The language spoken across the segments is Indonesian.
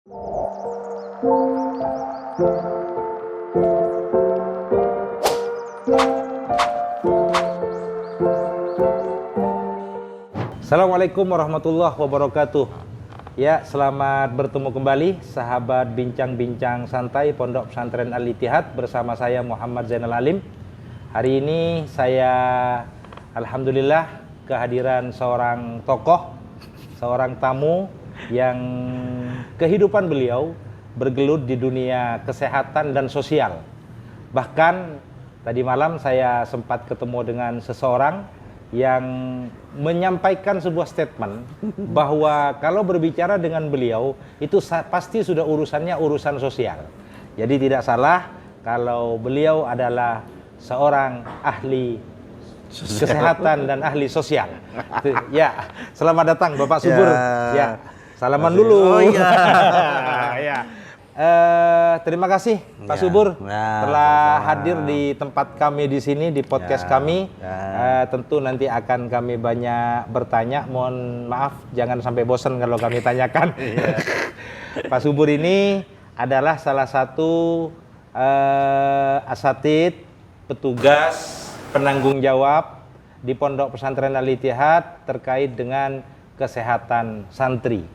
Assalamualaikum warahmatullahi wabarakatuh. Ya, selamat bertemu kembali sahabat bincang-bincang santai Pondok Pesantren Al-Ittihad bersama saya Muhammad Zainal Alim. Hari ini saya alhamdulillah kehadiran seorang tokoh, seorang tamu yang kehidupan beliau bergelut di dunia kesehatan dan sosial. Bahkan tadi malam saya sempat ketemu dengan seseorang yang menyampaikan sebuah statement bahwa kalau berbicara dengan beliau itu pasti sudah urusannya urusan sosial. Jadi tidak salah kalau beliau adalah seorang ahli kesehatan dan ahli sosial. Ya, selamat datang Bapak Subur. Ya, salaman dulu. Oh iya. Ya. Terima kasih Pak Subur telah hadir di tempat kami di sini di podcast kami. Tentu nanti akan kami banyak bertanya. Mohon maaf jangan sampai bosan kalau kami tanyakan. Pak Subur ini adalah salah satu asatid, petugas, penanggung jawab di Pondok Pesantren Al-Ittihad terkait dengan kesehatan santri.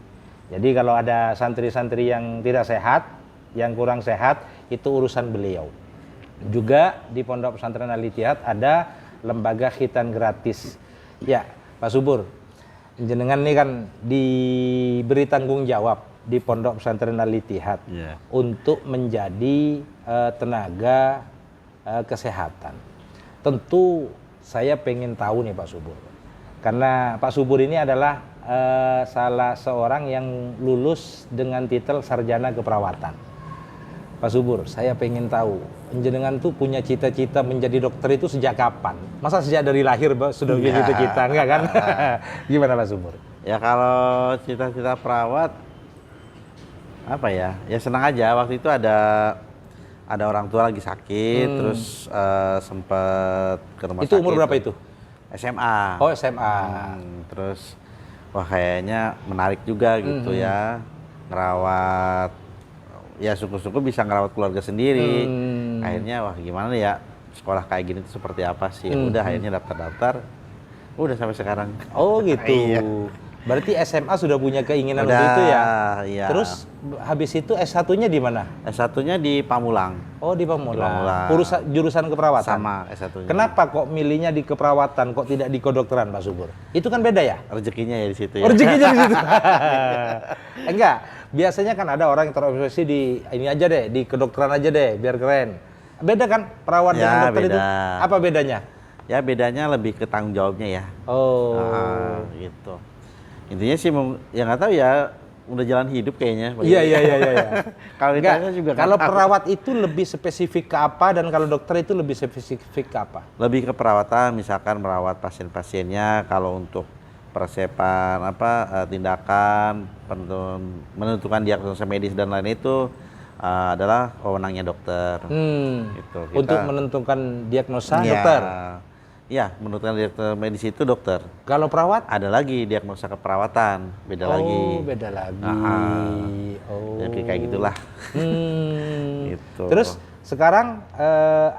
Jadi kalau ada santri-santri yang tidak sehat, yang kurang sehat, itu urusan beliau. Juga di Pondok Pesantren Al-Ittihad ada lembaga khitan gratis. Ya, Pak Subur, jenengan ini kan diberi tanggung jawab di Pondok Pesantren Al-Ittihad untuk menjadi tenaga kesehatan. Tentu saya pengen tahu nih Pak Subur, karena Pak Subur ini adalah salah seorang yang lulus dengan titel sarjana keperawatan. Pak Subur, saya pengen tahu, jenengan tuh punya cita-cita menjadi dokter itu sejak kapan? Masa sejak dari lahir sudah punya cita-cita, enggak kan? Gimana Pak Subur? Ya kalau cita-cita perawat, apa ya? Ya senang aja. Waktu itu ada orang tua lagi sakit, terus sempet ke rumah sakit. Itu umur berapa itu? SMA. Oh SMA. Terus wah kayaknya menarik juga gitu ya, ngerawat, ya syukur-syukur bisa ngerawat keluarga sendiri. Akhirnya wah gimana ya, sekolah kayak gini tuh seperti apa sih. Udah akhirnya daftar-daftar, udah sampai sekarang. Oh gitu. Iya. Berarti SMA sudah punya keinginan untuk itu ya? Iya. Terus habis itu S1-nya di mana? S1-nya di Pamulang. Oh di Pamulang. Jurusan keperawatan? Sama S1-nya. Kenapa kok milihnya di keperawatan, kok tidak di kedokteran Pak Subur? Itu kan beda ya? Rezekinya ya di situ ya. Oh, rezekinya di situ. Enggak, biasanya kan ada orang yang terobsesi di ini aja deh, di kedokteran aja deh, biar keren. Beda kan perawat dengan dokter beda. itu? Apa bedanya? Ya bedanya lebih ke tanggung jawabnya ya. Oh. Gitu. Intinya sih ya nggak tahu ya, udah jalan hidup kayaknya. Iya. Kalau ditanya juga kalau perawat itu lebih spesifik ke apa, dan kalau dokter itu lebih spesifik ke apa? Lebih ke perawatan, misalkan merawat pasien-pasiennya. Kalau untuk persiapan tindakan, menentukan diagnosa medis dan lain itu adalah wewenangnya dokter. Gitu. Untuk menentukan diagnosa dokter. Ya, menentukan diagnosa medis itu dokter. Kalau perawat? Ada lagi diagnosa keperawatan, beda lagi. Oh, beda lagi. Ya, kayak gitulah. Gitu. Terus sekarang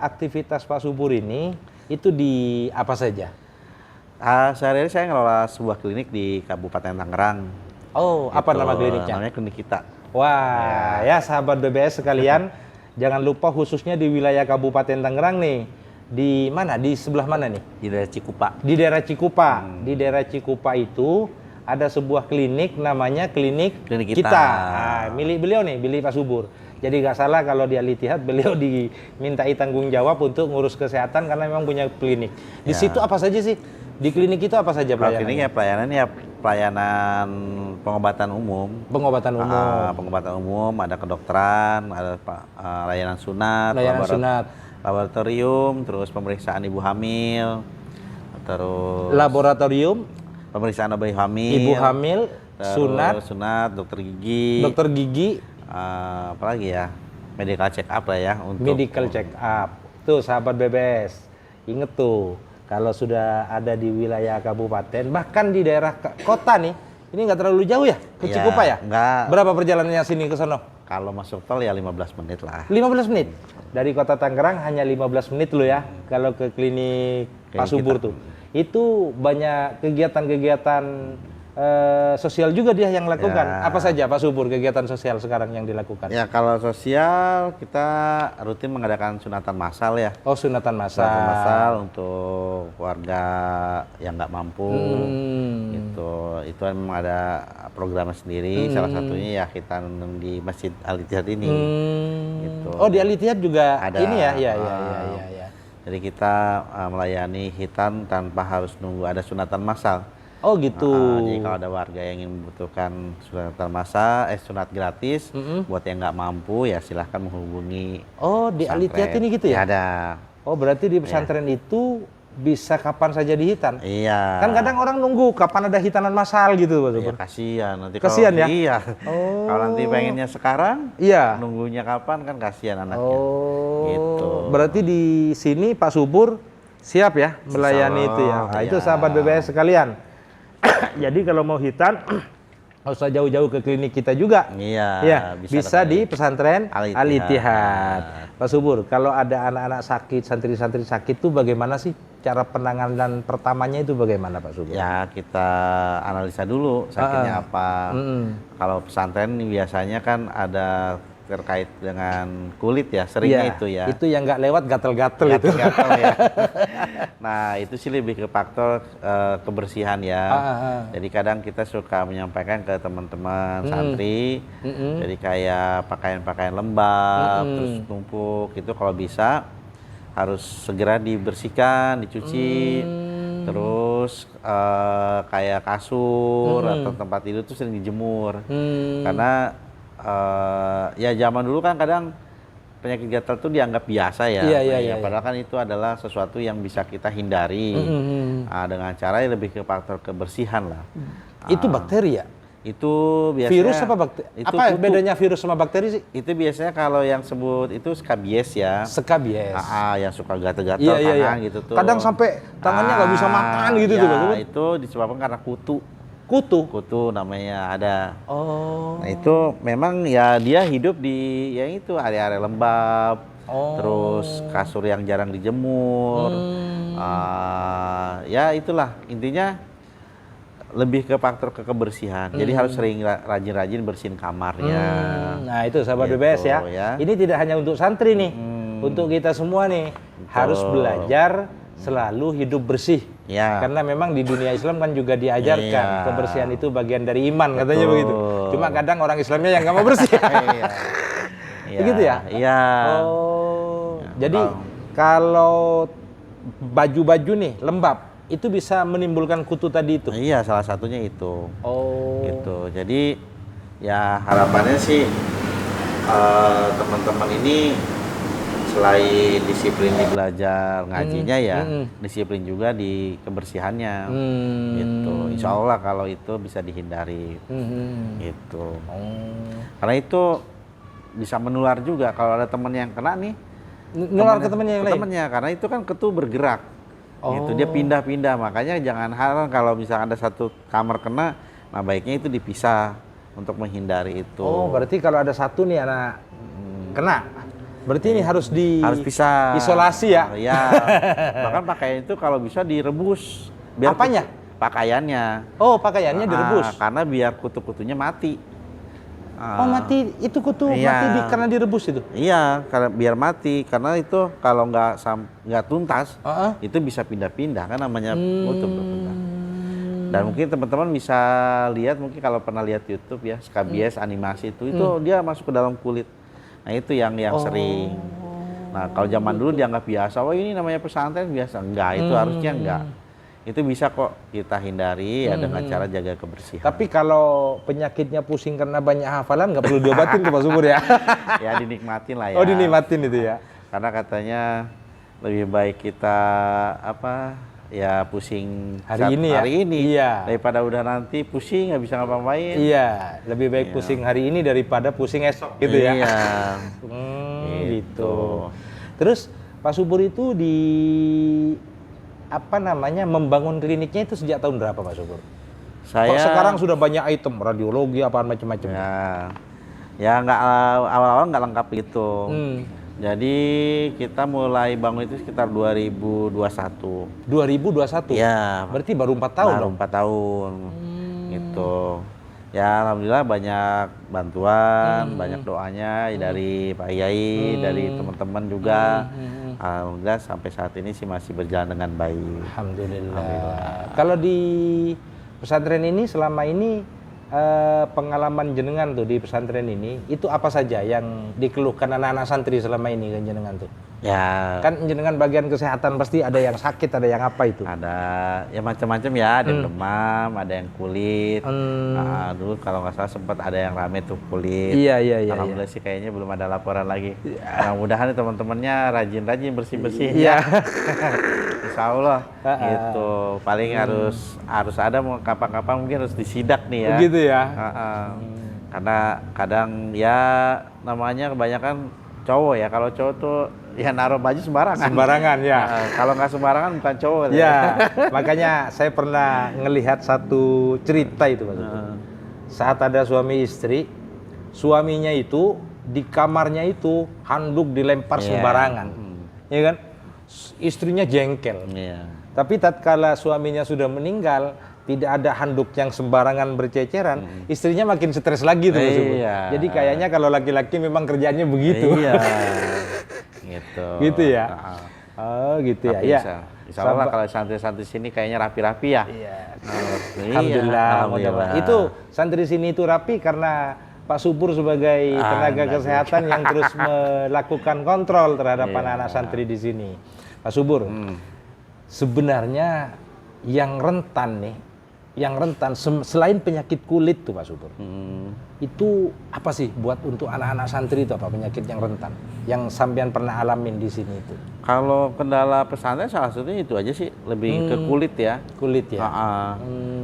aktivitas Pak Subur ini itu di apa saja? Sehari-hari saya ngelola sebuah klinik di Kabupaten Tangerang. Oh, apa nama kliniknya? Namanya Klinik Kita. Wah, ya sahabat BBS sekalian, jangan lupa khususnya di wilayah Kabupaten Tangerang nih. Di mana? Di sebelah mana nih? Di daerah Cikupa. Di daerah Cikupa. Di daerah Cikupa itu ada sebuah klinik namanya Klinik Kita. Nah, milik beliau nih, milik Pak Subur. Jadi nggak salah kalau di Al-Ittihad beliau dimintai tanggung jawab untuk ngurus kesehatan karena memang punya klinik. Di situ apa saja sih? Di klinik itu apa saja pelayanannya? Kliniknya pelayanan pengobatan umum. Pengobatan umum. Pengobatan umum, ada kedokteran, ada layanan sunat, laboratorium, terus pemeriksaan ibu hamil, terus laboratorium, pemeriksaan ibu hamil, sunat, dokter gigi, apa lagi ya, medical check up lah ya, untuk medical check up. Tuh sahabat BBS, inget tuh kalau sudah ada di wilayah kabupaten, bahkan di daerah kota nih, Ini nggak terlalu jauh ya ke Ya, Cikupa ya? nggak. Berapa perjalanannya sini ke sono? Kalau masuk tol ya 15 menit lah. 15 menit. Dari kota Tangerang hanya 15 menit loh ya kalau ke klinik Pak Klinik Subur kita. tuh. Itu banyak kegiatan-kegiatan sosial juga dia yang lakukan. Ya. Apa saja Pak Subur kegiatan sosial sekarang yang dilakukan? Ya kalau sosial kita rutin mengadakan sunatan massal ya. Oh, sunatan Sunatan massal. massal untuk warga yang nggak mampu. Hmm. Gitu. Itu memang ada programnya sendiri. Salah satunya ya kita di Masjid Al-Ittihad ini. Gitu. Oh, di Al-Ittihad juga Ada. ini ya? Ya. Jadi kita melayani hitan tanpa harus nunggu ada sunatan massal. Oh gitu. Jadi kalau ada warga yang ingin membutuhkan sunatan massal, sunat gratis, buat yang nggak mampu ya silahkan menghubungi. Oh, di Al-Ittihad ini gitu ya? Ada. Oh, berarti di pesantren itu bisa kapan saja dihitan? Iya. Kan kadang orang nunggu kapan ada hitanan massal gitu, Pak Iya, Subur. kasihan nanti Kasihan ya? Iya. Oh. Kalau nanti pengennya sekarang, Iya. nunggunya kapan kan kasihan anaknya. Oh. Gitu. Berarti di sini Pak Subur siap ya melayani itu ya. Nah, itu iya. sahabat BBS sekalian. Jadi kalau mau hitan nggak usah jauh-jauh ke klinik kita juga. Iya. Ya, bisa di pesantren Al-Ittihad. Al-Ittihad. Pak Subur, kalau ada anak-anak sakit, santri-santri sakit itu bagaimana sih cara penanganan pertamanya itu bagaimana Pak Subur? Ya kita analisa dulu sakitnya apa. Kalau pesantren ini biasanya kan ada terkait dengan kulit ya, seringnya Iya, itu ya. Itu yang nggak lewat gatel-gatel itu. Gatal-gatal ya. Nah itu sih lebih ke faktor kebersihan ya. Jadi kadang kita suka menyampaikan ke teman-teman santri. Jadi kayak pakaian-pakaian lembab, terus tumpuk itu kalau bisa harus segera dibersihkan, dicuci. Terus kayak kasur atau tempat tidur itu sering dijemur. Karena ya zaman dulu kan kadang penyakit gatal itu dianggap biasa ya. Iya. Padahal kan itu adalah sesuatu yang bisa kita hindari dengan cara yang lebih ke faktor kebersihan lah. Itu bakteri ya? Itu biasanya Virus apa bakteri? Itu Apa kutu. bedanya virus sama bakteri sih? Itu biasanya kalau yang sebut itu skabies ya. Skabies. Yang suka gatal-gatal Iya. tangan gitu tuh. Kadang sampai tangannya nggak bisa makan gitu ya, tuh, Pak Subur. itu disebabkan karena kutu. Kutu. Namanya ada. Oh. Nah itu memang ya dia hidup di yang itu area-area lembab, terus kasur yang jarang dijemur, ya itulah intinya lebih ke faktor kebersihan. Jadi harus sering rajin-rajin bersihin kamarnya. Nah itu sahabat Gitu, BBS ya. ya. Ini tidak hanya untuk santri nih, untuk kita semua nih harus belajar selalu hidup bersih. Ya. Karena memang di dunia Islam kan juga diajarkan Iya. kebersihan itu bagian dari iman katanya Betul. begitu. Cuma kadang orang Islamnya yang nggak mau bersih. Iya. Begitu ya? Iya. Oh. Jadi kalau baju-baju nih lembab itu bisa menimbulkan kutu tadi itu. Iya, salah satunya itu. Oh. Gitu. Jadi ya harapannya sih teman-teman ini selain disiplin di belajar ngajinya ya, disiplin juga di kebersihannya. Gitu. Insya Allah kalau itu bisa dihindari. Gitu. Karena itu bisa menular juga kalau ada teman yang kena nih. Nular ke temannya yang lain. Temannya, karena itu kan ketu bergerak. Gitu. Dia pindah-pindah. Makanya jangan heran kalau misalnya ada satu kamar kena, nah baiknya itu dipisah untuk menghindari itu. Oh, berarti kalau ada satu nih anak kena, berarti ini harus harus pisah. isolasi ya? Iya. Bahkan pakaian itu kalau bisa direbus. Apanya? Pakaiannya. Oh, pakaiannya direbus. Karena biar kutu-kutunya mati. Oh, mati itu kutu Iya. mati karena direbus itu. Iya, karena biar mati. Karena itu kalau nggak tuntas, itu bisa pindah-pindah kan namanya kutu berpindah. Dan mungkin teman-teman bisa lihat, mungkin kalau pernah lihat YouTube ya, skabies animasi itu dia masuk ke dalam kulit. Nah itu yang sering. Nah kalau zaman dulu dianggap biasa, wah ini namanya pesantren biasa. Enggak, itu harusnya enggak. Itu bisa kok kita hindari ya dengan cara jaga kebersihan. Tapi kalau penyakitnya pusing karena banyak hafalan nggak perlu diobatin tuh Pak Subur ya? Ya dinikmatin lah ya. Oh dinikmatin itu ya? Karena katanya lebih baik kita ya pusing Hari ini ya? Iya. daripada udah nanti pusing nggak bisa ngapa-ngapain. Iya, lebih baik pusing hari ini daripada pusing esok gitu ya? Iya. Gitu. Terus Pak Subur itu membangun kliniknya itu sejak tahun berapa Pak Subur? Saya Kok sekarang sudah banyak item radiologi apa macam-macam. ya nggak awal-awal nggak lengkap gitu. Hmm. Jadi kita mulai bangun itu sekitar 2021. 2021. Ya, Berarti baru 4 tahun baru dong. 4 tahun. Gitu. Ya alhamdulillah banyak bantuan, banyak doanya dari Pak Yai, dari teman-teman juga. Alhamdulillah sampai saat ini sih masih berjalan dengan baik. Alhamdulillah. Kalau di pesantren ini selama ini pengalaman jenengan tuh di pesantren ini itu apa saja yang dikeluhkan anak-anak santri selama ini kan jenengan tuh? Ya, Kan jenengan bagian kesehatan pasti ada yang sakit, ada yang apa itu? ada ya macam-macam ya, ada yang demam, ada yang kulit. Dulu kalau nggak salah sempat ada yang rame tuh kulit. Iya. Alhamdulillah sih kayaknya belum ada laporan lagi. Mudah-mudahan teman-temannya rajin-rajin bersih-bersih. Iya. Insya Allah gitu. Paling harus ada kapan-kapan mungkin harus disidak nih ya. Begitu ya. Karena kadang ya namanya kebanyakan cowok ya. Kalau cowok tuh ya naruh baju sembarangan. Sembarangan ya. Kalau nggak sembarangan bukan cowok. Ya, makanya saya pernah ngelihat satu cerita itu Pak Sukur. Saat ada suami istri, suaminya itu di kamarnya itu handuk dilempar sembarangan. Ya kan? Istrinya jengkel. Iya. Tapi tatkala suaminya sudah meninggal, tidak ada handuk yang sembarangan berceceran, istrinya makin stres lagi tuh Pak Sukur. Iya. Jadi kayaknya kalau laki-laki memang kerjanya begitu. Iya. Gitu. Gitu ya. Oh, gitu Tapi ya. Insya Allah kalau santri-santri sini kayaknya rapi-rapi ya. Iya. Alhamdulillah. Alhamdulillah. Itu santri sini itu rapi karena Pak Subur sebagai tenaga kesehatan yang terus melakukan kontrol terhadap anak-anak santri di sini. Pak Subur, sebenarnya yang rentan nih, selain penyakit kulit tuh Pak Subur, itu apa sih buat untuk anak-anak santri itu apa penyakit yang rentan, yang sampean pernah alamin di sini itu? Kalau kendala pesantren salah satunya itu aja sih, lebih ke kulit ya. Kulit ya.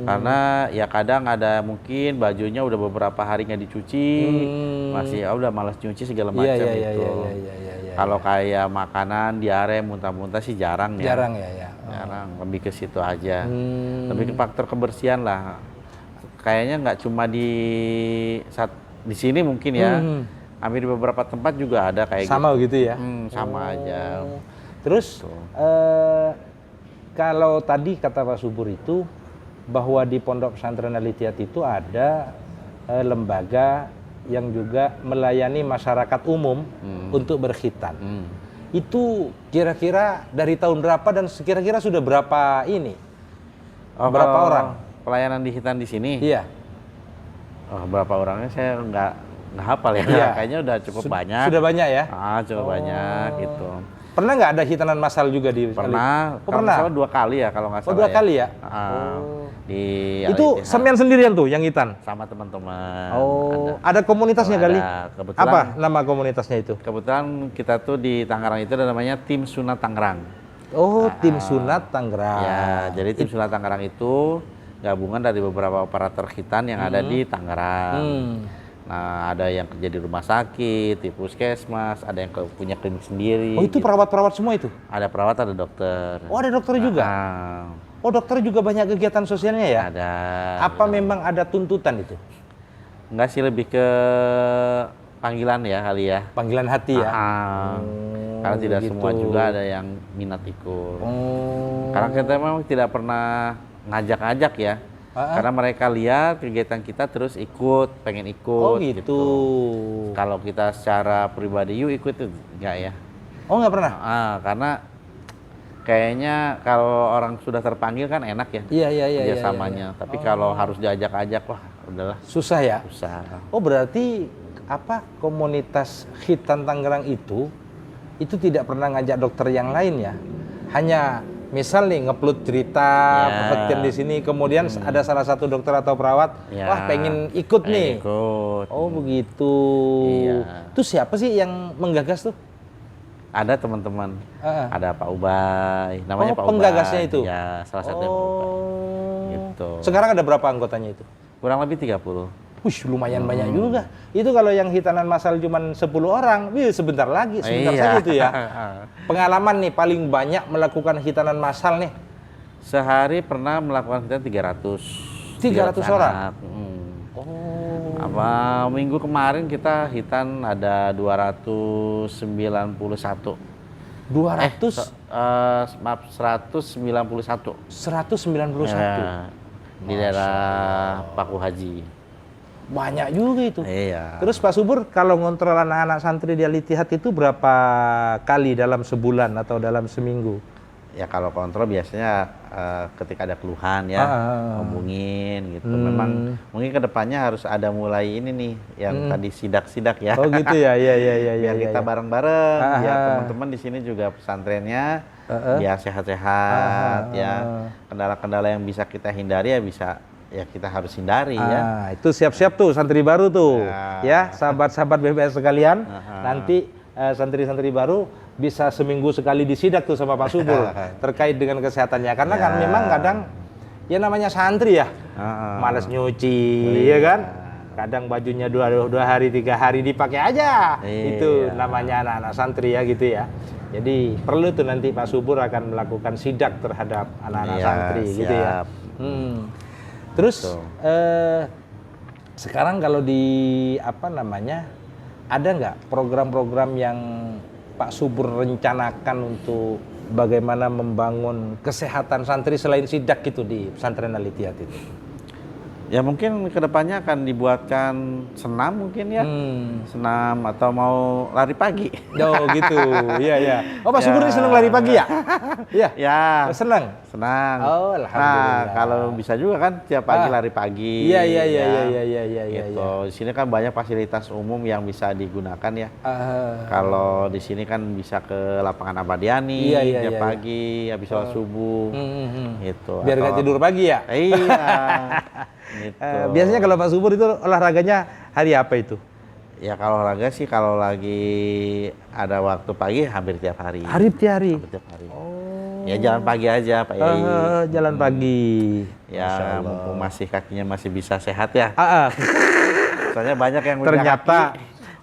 Karena ya kadang ada mungkin bajunya udah beberapa hari nggak dicuci, masih udah malas cuci segala macam itu. Kalau kayak makanan, diare, muntah-muntah sih jarang ya. Jarang ya. Jarang, lebih ke situ aja. Lebih ke faktor kebersihan lah. Kayaknya nggak cuma di sini mungkin ya. Hampir di beberapa tempat juga ada kayak sama gitu ya. Sama aja. Terus kalau tadi kata Pak Subur itu bahwa di Pondok Pesantren Al-Ittihad itu ada lembaga yang juga melayani masyarakat umum untuk berkhitan. Itu kira-kira dari tahun berapa dan kira-kira sudah berapa ini? Berapa orang? Pelayanan di khitan di sini? Iya. Berapa orangnya saya nggak hafal ya. Iya. Kayaknya udah cukup banyak. Sudah banyak ya? Cukup banyak gitu. Pernah nggak ada hitanan massal juga di? Pernah. Oh, pernah. Salah 2 kali ya kalau nggak salah. Oh, 2 kali ya? Di itu sampean sendirian tuh yang hitan? Sama teman-teman. Ada komunitasnya kali? Kebetulan, apa nama komunitasnya itu? Kebetulan kita tuh di Tangerang itu ada namanya Tim Sunat Tangerang. Tim Sunat Tangerang. Ya, jadi Tim Sunat Tangerang itu gabungan dari beberapa operator khitan yang ada di Tangerang. Nah, ada yang kerja di rumah sakit, di puskesmas, ada yang punya klinik sendiri. Oh, itu perawat-perawat semua itu? Ada perawat, ada dokter. Oh, ada dokter juga? Oh, dokter juga banyak kegiatan sosialnya ya? Ada. Apa memang ada tuntutan itu? Enggak sih, lebih ke panggilan ya kali ya. Panggilan hati ya? Karena tidak semua juga ada yang minat ikut. Karena kita memang tidak pernah ngajak-ngajak ya. Karena mereka lihat kegiatan kita terus ikut, pengen ikut. Oh gitu. Kalau kita secara pribadi yuk ikut tuh enggak ya? Oh, nggak pernah? Karena kayaknya kalau orang sudah terpanggil kan enak ya. Iya. Kerjasamanya. Tapi kalau harus diajak-ajak, wah udahlah. Susah ya? Susah. Oh, berarti komunitas khitan Tangerang itu tidak pernah ngajak dokter yang lain ya? Hanya misal nih ngeplot cerita pekerjaan di sini, kemudian ada salah satu dokter atau perawat, wah pengen ikut nih. Ikut. Oh begitu. Iya. Itu siapa sih yang menggagas tuh? Ada teman-teman, ada Pak Ubay, namanya Pak Ubay. Penggagasnya itu? Ya, salah satu Pak Ubay. Gitu. Sekarang ada berapa anggotanya itu? Kurang lebih 30. Lumayan banyak juga. Itu kalau yang hitanan massal cuma 10 orang, sebentar saja itu ya. Pengalaman nih paling banyak melakukan hitanan massal nih. Sehari pernah melakukan hitanan 300. 300 orang. anak. Oh. Apa minggu kemarin kita hitan ada 291. 200? Maaf 191. 191. Ya, di daerah Paku Haji. Banyak juga itu. Iya. Terus Pak Subur, kalau ngontrol anak-anak santri di Al-Ittihad itu berapa kali dalam sebulan atau dalam seminggu? Ya kalau kontrol biasanya ketika ada keluhan ya, hubungin gitu. Memang mungkin kedepannya harus ada mulai ini nih, yang tadi sidak-sidak ya. Oh gitu ya, iya. Biar kita bareng-bareng, biar teman-teman di sini juga pesantrennya biar sehat-sehat ya. Kendala-kendala yang bisa kita hindari ya bisa ya kita harus hindari ya. Itu siap-siap tuh santri baru tuh, ya sahabat-sahabat BBS sekalian. Nanti santri-santri baru bisa seminggu sekali disidak tuh sama Pak Subur terkait dengan kesehatannya. Karena kan memang kadang ya namanya santri ya, malas nyuci, ya kan? Kadang bajunya dua hari 3 hari dipakai aja. Itu namanya anak-anak santri ya gitu ya. Jadi perlu tuh nanti Pak Subur akan melakukan sidak terhadap anak-anak santri gitu ya. Terus sekarang kalau di apa namanya, ada nggak program-program yang Pak Subur rencanakan untuk bagaimana membangun kesehatan santri selain sidak gitu di pesantren Al-Ittihad itu? Ya mungkin kedepannya akan dibuatkan senam mungkin ya, senam atau mau lari pagi. Oh gitu, iya. Oh Pak Subur ini senang lari pagi ya? Iya. Ya. Oh, senang. Oh alhamdulillah. Nah kalau bisa juga kan tiap pagi lari pagi. Iya. Gitu. Di sini kan banyak fasilitas umum yang bisa digunakan ya. Kalau di sini kan bisa ke lapangan Abadiani tiap pagi habis sholat subuh. Gitu. Biar nggak tidur pagi ya? Iya. Gitu. Biasanya kalau Pak Subur itu olahraganya hari apa itu? Ya kalau olahraga sih kalau lagi ada waktu pagi hampir tiap hari. Hampir tiap hari. Ya jalan pagi aja Pak Yai. Jalan pagi. Ya mumpung masih kakinya masih bisa sehat ya. Soalnya banyak yang ternyata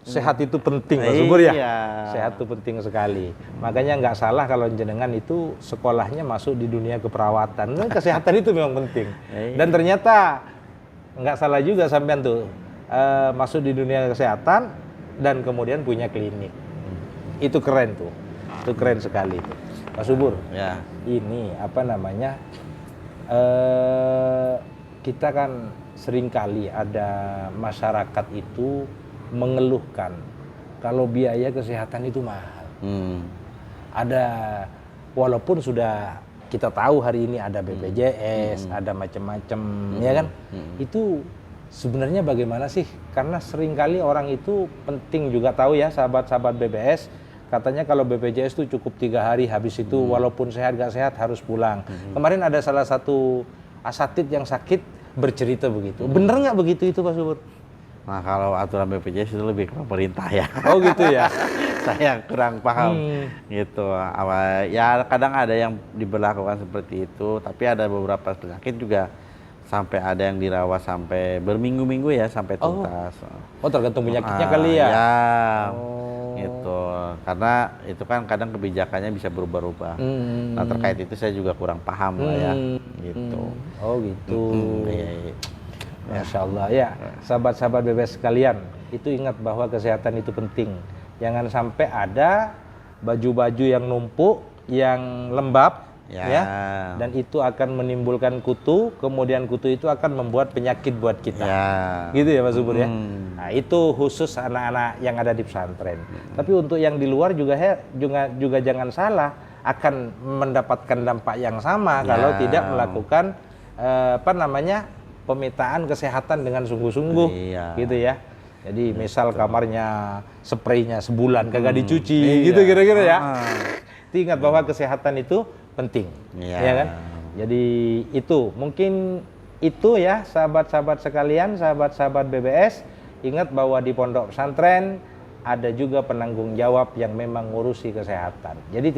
sehat itu penting Pak Subur ya. Iya. Sehat itu penting sekali. Makanya nggak salah kalau jenengan itu sekolahnya masuk di dunia keperawatan. Nah, kesehatan itu memang penting. Dan ternyata nggak salah juga sampean tuh masuk di dunia kesehatan dan kemudian punya klinik. Itu keren tuh. Itu keren sekali tuh. Pak Subur. Ya. Ini apa namanya? Kita kan seringkali ada masyarakat itu mengeluhkan kalau biaya kesehatan itu mahal. Ada, walaupun sudah kita tahu hari ini ada BPJS, ada macam-macam, ya kan? Itu sebenarnya bagaimana sih? Karena seringkali orang itu penting juga tahu ya, sahabat-sahabat BBS, katanya kalau BPJS itu cukup 3 hari, habis itu walaupun sehat gak sehat harus pulang. Kemarin ada salah satu asatid yang sakit bercerita begitu. Bener nggak begitu itu Pak Subur? Nah kalau aturan BPJS itu lebih ke pemerintah ya. Oh gitu ya. Saya kurang paham gitu. Ya kadang ada yang diberlakukan seperti itu, tapi ada beberapa penyakit juga sampai ada yang dirawat sampai berminggu-minggu ya sampai tuntas. Oh tergantung penyakitnya kali ya. Ya. Gitu. Karena itu kan kadang kebijakannya bisa berubah-ubah. Nah terkait itu saya juga kurang paham lah ya. Gitu. Oh gitu. Masya Allah ya, sahabat-sahabat BBS sekalian, itu ingat bahwa kesehatan itu penting. Jangan sampai ada baju-baju yang numpuk, yang lembab, ya, dan itu akan menimbulkan kutu, kemudian kutu itu akan membuat penyakit buat kita. Gitu ya Pak Subur ya. Nah itu khusus anak-anak yang ada di pesantren. Tapi untuk yang di luar juga jangan salah, akan mendapatkan dampak yang sama kalau tidak melakukan pemetaan kesehatan dengan sungguh-sungguh, gitu ya. Jadi misal kamarnya spraynya sebulan kagak dicuci, gitu kira-kira ya. Ingat bahwa kesehatan itu penting, ya kan? Jadi itu mungkin itu ya sahabat-sahabat sekalian, sahabat-sahabat BBS, ingat bahwa di pondok pesantren ada juga penanggung jawab yang memang ngurusi kesehatan. Jadi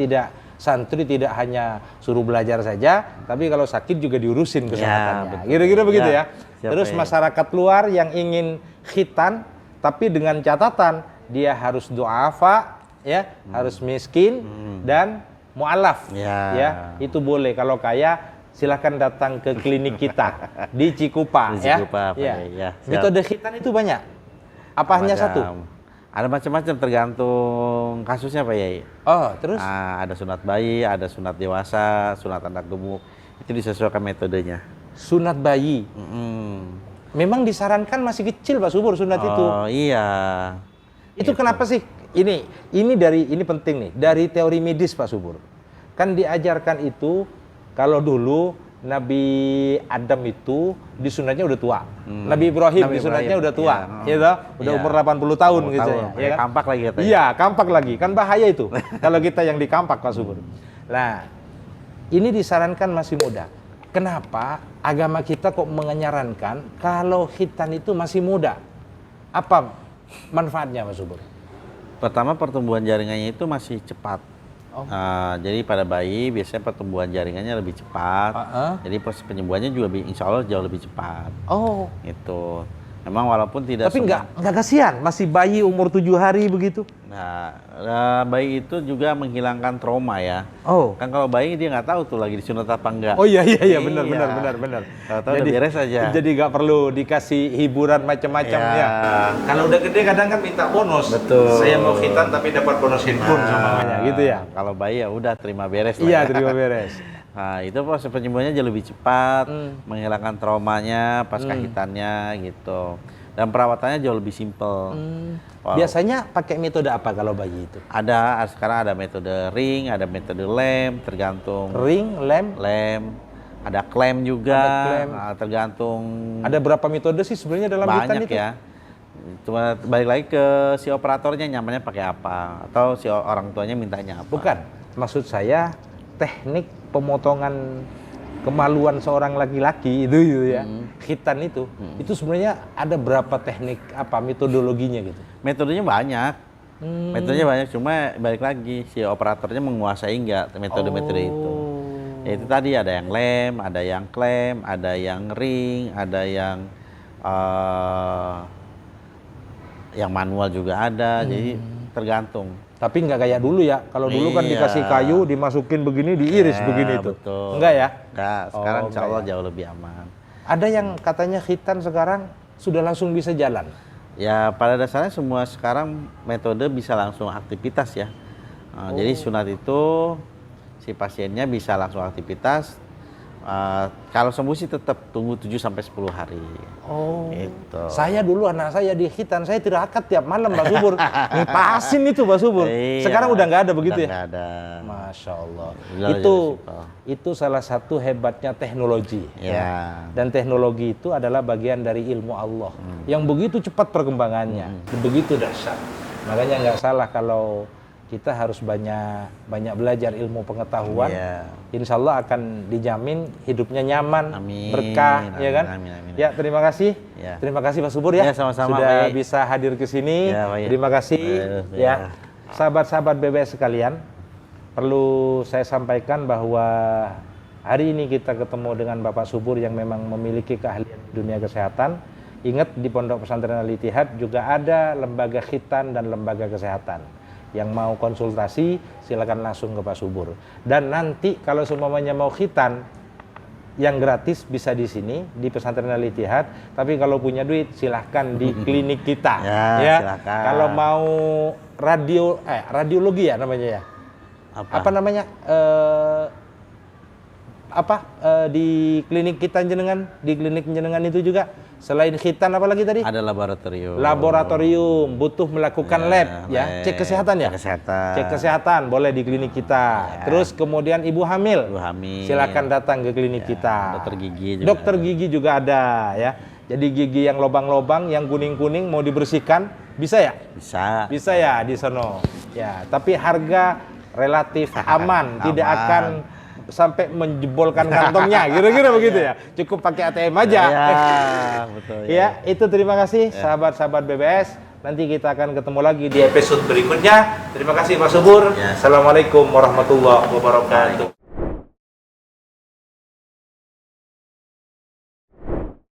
santri tidak hanya suruh belajar saja, tapi kalau sakit juga diurusin kesehatannya. Kira-kira begitu ya. Terus masyarakat luar yang ingin khitan, tapi dengan catatan dia harus du'afa, harus miskin dan mu'alaf, ya itu boleh. Kalau kaya silakan datang ke klinik kita di Cikupa, Di Cikupa, ya. ya, siap. Metode khitan itu banyak. Apa hanya satu? Ada macam-macam tergantung kasusnya Pak Yai. Oh, terus? Ada sunat bayi, ada sunat dewasa, sunat anak gemuk. Itu disesuaikan metodenya. Sunat bayi. Memang disarankan masih kecil Pak Subur sunat itu. Oh iya. Itu kenapa sih? Ini penting nih, dari teori medis Pak Subur. Kan diajarkan itu kalau dulu Nabi Adam itu disunatnya udah tua. Nabi Ibrahim disunatnya udah tua, iya. gitu. Udah umur 80 tahun gitu ya. Ya kan? Kampak lagi katanya. Iya, kampak lagi. Kan bahaya itu. Kalau kita yang dikampak Pak Subur. Nah, ini disarankan masih muda. Kenapa agama kita kok menyarankan kalau khitan itu masih muda? Apa manfaatnya Pak Subur? Pertama pertumbuhan jaringannya itu masih cepat. Jadi pada bayi biasanya pertumbuhan jaringannya lebih cepat. Jadi proses penyembuhannya juga insya Allah jauh lebih cepat. Oh, itu. Memang walaupun tidak. tapi nggak kasihan, masih bayi umur 7 hari begitu. Nah, bayi itu juga menghilangkan trauma ya. Oh, Kan kalau bayi dia nggak tahu tuh lagi disunat apa enggak. oh iya benar. Tahu udah beres aja. Jadi nggak perlu dikasih hiburan macam-macam ya. Kalau udah gede kadang kan minta bonus. Betul. Saya mau khitan tapi dapat bonus handphone semuanya gitu ya. Kalau bayi ya udah terima beres lah Iya, ya. terima beres. Nah, itu proses penyembuhannya jauh lebih cepat, menghilangkan traumanya pas kahitannya gitu. Dan perawatannya jauh lebih simpel. Wow. Biasanya pakai metode apa kalau bayi itu? Sekarang ada metode ring, ada metode lem, tergantung Ring, lem, ada klem juga, Ada klem. tergantung ada berapa metode sih sebenarnya dalam khitan banyak itu? ya. Cuma balik lagi ke si operatornya nyamannya pakai apa atau si orang tuanya mintanya apa. Bukan, maksud saya teknik pemotongan kemaluan seorang laki-laki itu ya, khitan itu sebenarnya ada berapa teknik apa metodologinya gitu? Metodenya banyak, cuma balik lagi si operatornya menguasai nggak metode-metode itu. Ya, itu tadi ada yang lem, ada yang klem, ada yang ring, ada yang manual juga ada, jadi tergantung. Tapi nggak kayak dulu ya. Kalau dulu kan Iya. dikasih kayu, dimasukin begini, diiris Ya, begini itu. betul. Enggak ya? Enggak, sekarang Oh, insya Allah enggak jauh lebih aman. Ada yang katanya khitan sekarang sudah langsung bisa jalan. Ya pada dasarnya semua sekarang metode bisa langsung aktivitas ya. Jadi sunat itu si pasiennya bisa langsung aktivitas. Kalau sembuh sih tetap tunggu 7-10 hari. Oh. Gitu. Saya dulu anak saya di khitan, saya tirakat tiap malam Pak Subur. Ngipasin itu Pak Subur. Iya, Sekarang udah nggak ada begitu udah ya? nggak ada. Masya Allah. Udah Itu salah satu hebatnya teknologi. Ya. Dan teknologi itu adalah bagian dari ilmu Allah. Yang begitu cepat perkembangannya. Begitu dahsyat. Makanya nggak salah kalau kita harus banyak belajar ilmu pengetahuan. Iya. Insya Allah akan dijamin hidupnya nyaman, Amin. berkah, ya kan? Amin. Ya, terima kasih. Ya. Terima kasih Pak Subur ya. Ya, sama-sama, Sudah Pak. bisa hadir ke sini. Ya, Pak. Terima kasih. Ya. Sahabat-sahabat BBS sekalian, perlu saya sampaikan bahwa hari ini kita ketemu dengan Bapak Subur yang memang memiliki keahlian di dunia kesehatan. Ingat, di Pondok Pesantren Al-Ittihad juga ada lembaga khitan dan lembaga kesehatan. Yang mau konsultasi silakan langsung ke Pak Subur. Dan nanti kalau semuanya mau khitan yang gratis bisa di sini di Pesantren Al-Ittihad, tapi kalau punya duit silahkan di klinik kita. Ya, silakan. Kalau mau radiologi ya namanya ya. Apa namanya? Di klinik kita jenengan, di klinik jenengan itu juga selain khitan apa lagi tadi? Ada laboratorium. Laboratorium, butuh melakukan lab ya, cek kesehatan ya. Cek kesehatan boleh di klinik kita. Terus kemudian ibu hamil, silakan datang ke klinik kita. Dokter gigi juga. Dokter gigi juga ada ya. Jadi gigi yang lobang-lobang, yang kuning-kuning mau dibersihkan, bisa ya? Bisa ya di sono. Ya, tapi harga relatif aman, tidak akan sampai menjebolkan kantongnya, kira-kira begitu ya. Cukup pakai ATM aja. Betul. Ya, itu terima kasih sahabat-sahabat BBS. Nanti kita akan ketemu lagi di episode berikutnya. Terima kasih Pak Subur. Assalamualaikum warahmatullahi wabarakatuh.